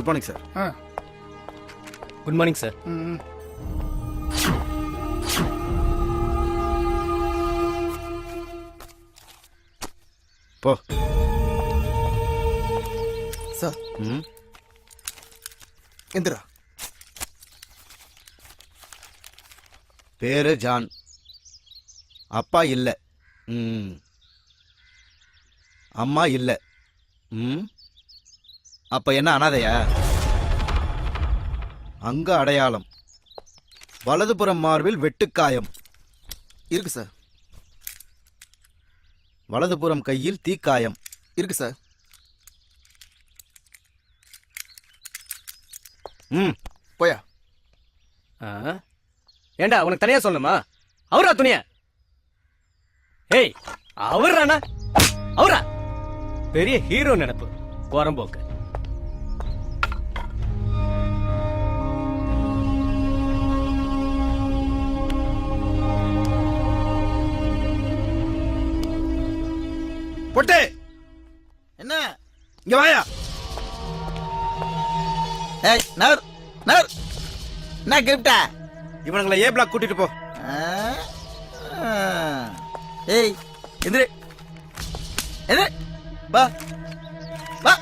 Good morning sir. Good morning sir. போ sir. எந்திரா. பேரு John. அப்பா இல்ல. அம்மா இல்ல. அப்ப என்ன அனாதையா? அங்க அடையாளம். வலதுபுறம் மார்பில் வெட்டுக்காயம் இருக்கு சார். வலதுபுறம் கையில் தீக்காயம் இருக்கு சார். போயா. ஏண்டா உனக்கு தனியா சொல்லணுமா? அவரா துணியா? ஏய் அவரானா? அவரா பெரிய ஹீரோ நினைப்பு. கோரம்போக்கு. பொட்டு என்ன இங்க வாயா. ஏய் நர் நர் என்ன கிஃப்டா? இவனுங்களை ஏ பிளாக் கூட்டிட்டு போ. ஏய் எந்திரே எந்திரே வா வா.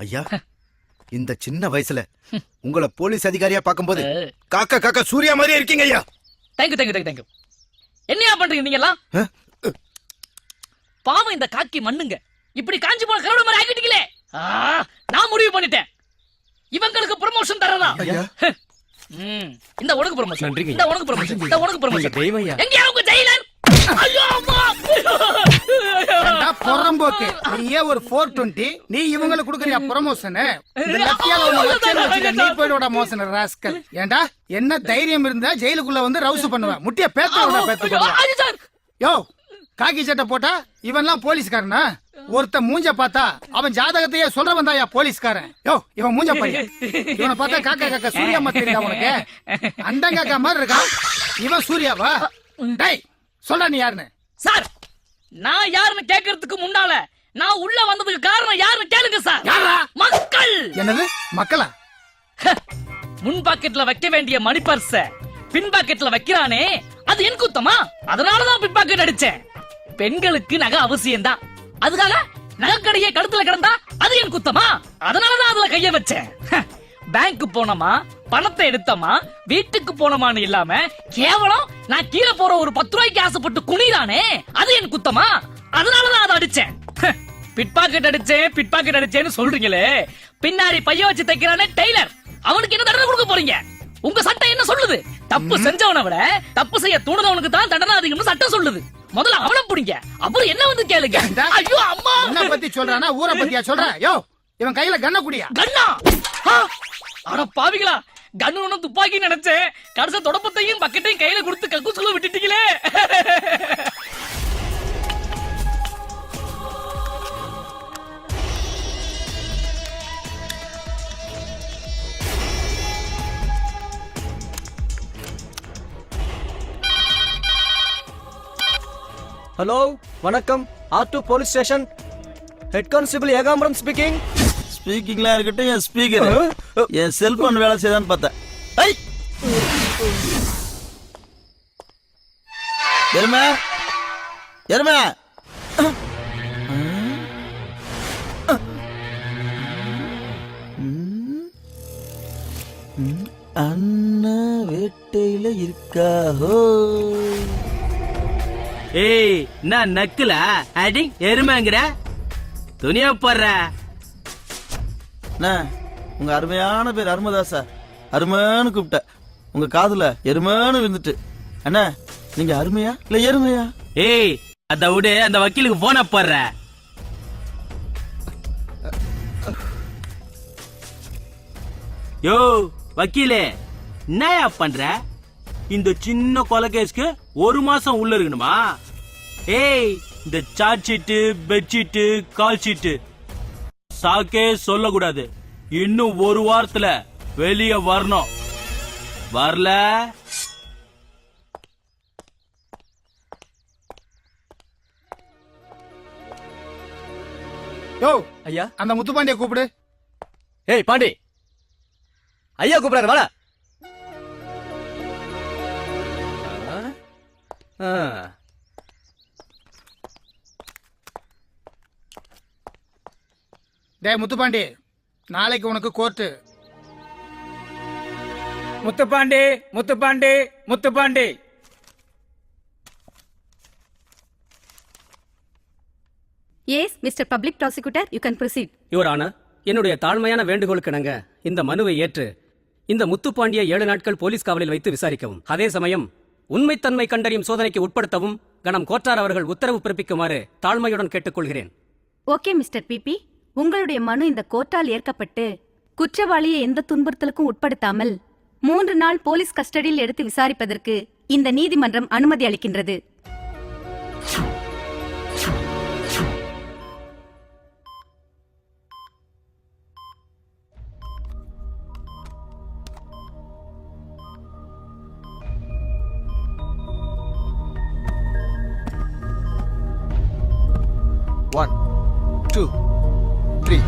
ஐயா, இந்த சின்ன வயசுல உங்களை போலீஸ் அதிகாரியா பாக்கும்போது காக்கா காக்கா சூர்யா மாதிரியே இருக்கீங்க ஐயா. Thank you thank you thank you thank you. என்னையா பண்றீங்க நீங்க எல்லாம்? பாவம் இந்த காக்கி மண்ணுங்க. இப்படி காஞ்சி போன கரடு மாதிரி ஆக்கிட்டீங்களே. நான் முடிவு பண்ணிட்டேன். இவங்களுக்கு ப்ரமோஷன் தரதா. இந்த உனக்கு ப்ரமோஷன். நன்றிங்க. இந்த உனக்கு ப்ரமோஷன். இந்த உனக்கு ப்ரமோஷன். தெய்வம்யா. எங்க அவங்க ஜெயிலர்? ஐயோ அம்மா. பொறம்போக்கு நீயே ஒரு 420 நீ இவங்களுக்கு கொடுக்கறியா ப்ரமோஷன்? நீ போயிடோட மோசன் ராஸ்கல். ஏண்டா என்ன தைரியம் இருந்தா ஜெயிலுக்குள்ள வந்து ரவுஸ் பண்ணுவேன். முட்டிய பேத்த யோ காக்கி சட்டை போட்டா இவன்லாம் போலீஸ்காரனா? ஒருத்த மூஞ்ச பார்த்தா அவன் ஜாதகத்தையே சொல்றவன் தான்யா போலீஸ்காரன். யோ இவன் மூஞ்ச பையன். இவனை பார்த்தா காக்கா காக்கா சூர்யா மாதிரி இருக்கா உனக்கு? அண்டன் காக்கா மாதிரி இருக்கா. இவன் சூர்யாவா? டேய் சொல்றா நீ யாருன்னு. சார் நான் யாருன்னு கேட்கறதுக்கு முன்னால நான் உள்ள வந்ததுக்கு காரணம் யாருன்னு கேளுங்க சார். மக்கள். என்னது மக்களா? முன் பாக்கெட்ல வைக்க வேண்டிய மணி பர்ஸ பின் பாக்கெட்ல வைக்கிறானே அது என் குத்தமா? அதனாலதான் பின் பாக்கெட் அடிச்சேன். பெண்களுக்கு நகை அவசியம் தான். அதுக்காக நகைக்கடையே கழுத்துல கிடந்தா அது என் குத்தமா? அதனாலதான் அதுல கைய வச்சேன். பேங்க் போனோமா பணத்தை எடுத்தமா வீட்டுக்கு போனோமான்னு இல்லாம கேவலம் நான் கீழே போற ஒரு 10 ரூபாய்க்கு ஆசைப்பட்டு குனிறானே அது என் குத்தமா? அதனாலதான் அதை அடிச்சேன். பிட் பாக்கெட் அடிச்சேன்னு சொல்றீங்களே, பின்னாடி பைய வச்சு தைக்கிறானே டெய்லர், அவனுக்கு என்ன தண்டனை கொடுக்க போறீங்க? உங்க சட்டம் என்ன சொல்லுது? தப்பு செஞ்சவனை விட தப்பு செய்ய தூண்டுனவனுக்கு தான் தண்டனை அதிகம்னு சட்டம் சொல்லுது. முதல்ல அவனை புடிங்க, அப்புறம் என்ன வந்து கேளுங்க. ஐயோ அம்மா. என்ன பத்தி சொல்றானா ஊரை பத்தியா சொல்ற? யோ இவன் கையில கண்ண குடியா? கண்ணா? அட பாவிகளா, கண்ணு ஒண்ணு துப்பாக்கி நினைச்சேன். கடைசி தொடப்பத்தையும் பக்கெட்டையும் கையில கொடுத்து கக்கூசுக்குள்ள விட்டுட்டீங்களே. ஹலோ வணக்கம். R2 police station. Head constable Ekambaram speaking. ஸ்பீக்கிங்லாம் இருக்கட்டும், என் ஸ்பீக்கர் என் செல்போன் வேலை செய்தான்னு பார்த்தேன். எருமை எருமை அண்ணா வேட்டையில இருக்காஹோ. ஏய் நான் நக்குல அடி எருமைங்கிற துணியா போடுற. உங்க அருமையான பேர் அருமதாசா? அருமையானு கூப்பிட்ட. உங்க காதுல எருமைன்னு விழுந்துட்டு. அண்ணா நீங்க அருமையா இல்ல எருமையா? ஏய் அத விடு, அந்த வக்கீலுக்கு போன போடுற. யோ வக்கீலே, என்னயா பண்ற? இந்த சின்ன கொலை கேஸ்க்கு 1 மாசம் உள்ள இருக்கணுமா? ஏய் இந்த charge sheet, bedsheet, call sheet சாக்கே சொல்லக்கூடாது. இன்னும் 1 வாரத்துல வெளிய வரணும். வரல யோ ஐயா, அந்த முத்துப்பாண்டிய கூப்பிடு. ஏய் பாண்டி, ஐயா கூப்பிடாரு வாடா. டேய் முத்துப்பாண்டி, நாளைக்கு உனக்கு court. Muthupandi Muthupandi Muthupandi. S mister public prosecutor, you can proceed. Your honour, என்னுடைய தாழ்மையான வேண்டுகோளுக்கு இணங்க இந்த மனுவை ஏற்று இந்த முத்துப்பாண்டியை 7 நாட்கள் போலீஸ் காவலில் வைத்து விசாரிக்கவும், அதே சமயம் உண்மைத்தன்மை கண்டறியும் சோதனைக்கு உட்படுத்தவும் கணம் கோட்டார் அவர்கள் உத்தரவு பிறப்பிக்குமாறு தாழ்மையுடன் கேட்டுக்கொள்கிறேன். ஓகே மிஸ்டர் பிபி, உங்களுடைய மனு இந்த கோர்ட்டால் ஏற்கப்பட்டு குற்றவாளியை எந்த துன்புறுத்தலுக்கும் உட்படுத்தாமல் 3 நாள் போலீஸ் கஸ்டடியில் எடுத்து விசாரிப்பதற்கு இந்த நீதிமன்றம் அனுமதி அளிக்கின்றது. One, two, three.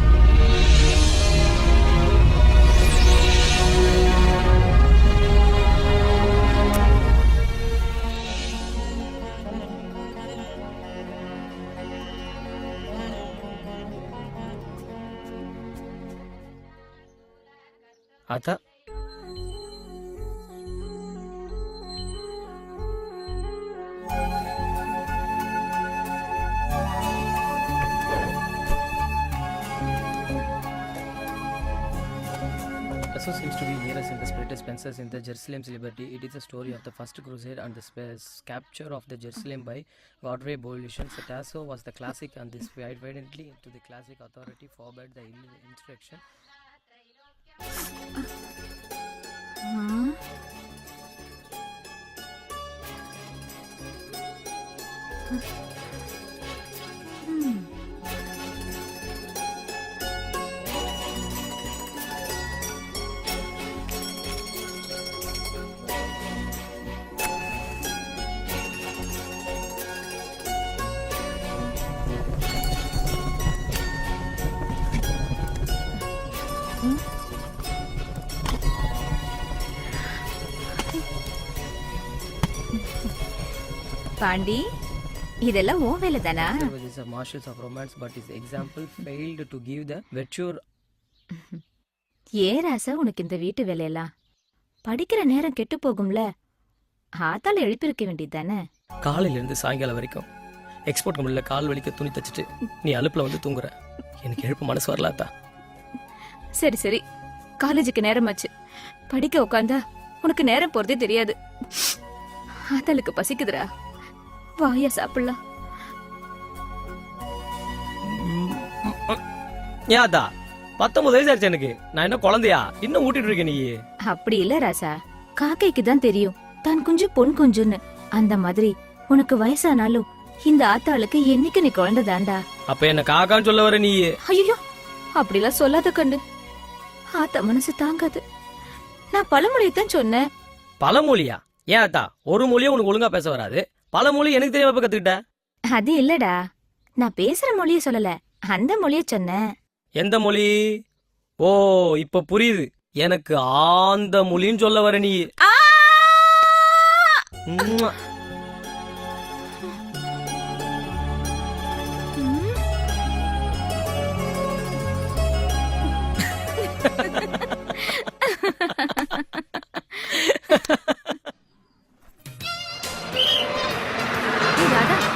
ஆத்தா Also seems to be nearest in the spirit Spencers in the Jerusalem's liberty. It is a story of the first crusade and the capture of the Jerusalem by Godfrey Bolivian. Tasso was the classic and this evidently to the classic authority forbade the insurrection. Pandi, இதெல்லாம் ஓ வேலை தானா? Which is a marshals of romance, but his example failed to give the virtue. ராசா, உனக்கு இந்த வீட்டு வேலையெல்லாம் படிக்கிற நேரம் கெட்டு போகும்ல, ஆத்தால எழுப்பிருக்க வேண்டியது தானே? காலையில இருந்து சாயங்காலம் வரைக்கும் எக்ஸ்போர்ட் கம்பெனில கால் வலிக்க துணி தச்சுட்டு நீ அலுப்புல வந்து தூங்குற. எனக்கு எழுப்பு மனசு வரலாத்தா. சரி சரி, காலேஜுக்கு நேரமாச்சு, படிக்க உட்காந்தா உனக்கு நேரம் போறதே தெரியாது. ஆத்தாளுக்கு பசிக்குதுரா, வாயா சாப்பிடலாம். ஏதா 19 வயசு ஆச்சு எனக்கு, நான் என்ன குழந்தையா? இன்னும் ஊட்டிட்டு இருக்கேன் நீ. அப்படி இல்ல ராசா, காக்கைக்கு தான் தெரியும் தான் குஞ்சு பொன் குஞ்சுன்னு. அந்த மாதிரி உனக்கு வயசானாலும் இந்த ஆத்தாளுக்கு என்னைக்கு நீ குழந்தை தாண்டா. அப்ப என்ன காக்கான்னு சொல்ல வர நீ? ஐயோ, அப்படிலாம் சொல்லாத கண்டு, ஆத்தா மனசு தாங்காது. நான் பழமொழியத்தான் சொன்னேன். பழமொழியா? ஏன் ஆத்தா, ஒரு மொழியும் உனக்கு ஒழுங்கா பேச வராது, பழமொழி எனக்கு தெரியாம எப்ப கத்துக்கிட்ட? அது இல்லடா, நான் பேசுற மொழிய சொல்லல, அந்த மொழிய சொன்னேன். எந்த மொழி? ஓ இப்ப புரியுது, எனக்கு ஆந்த மொழின்னு சொல்ல வர நீ. உம்மா.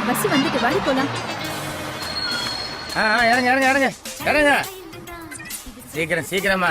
பஸ் வந்துட்டு வாடி போலாம். இறங்க இறங்க இறங்க இறங்க, சீக்கிரம் சீக்கிரமா.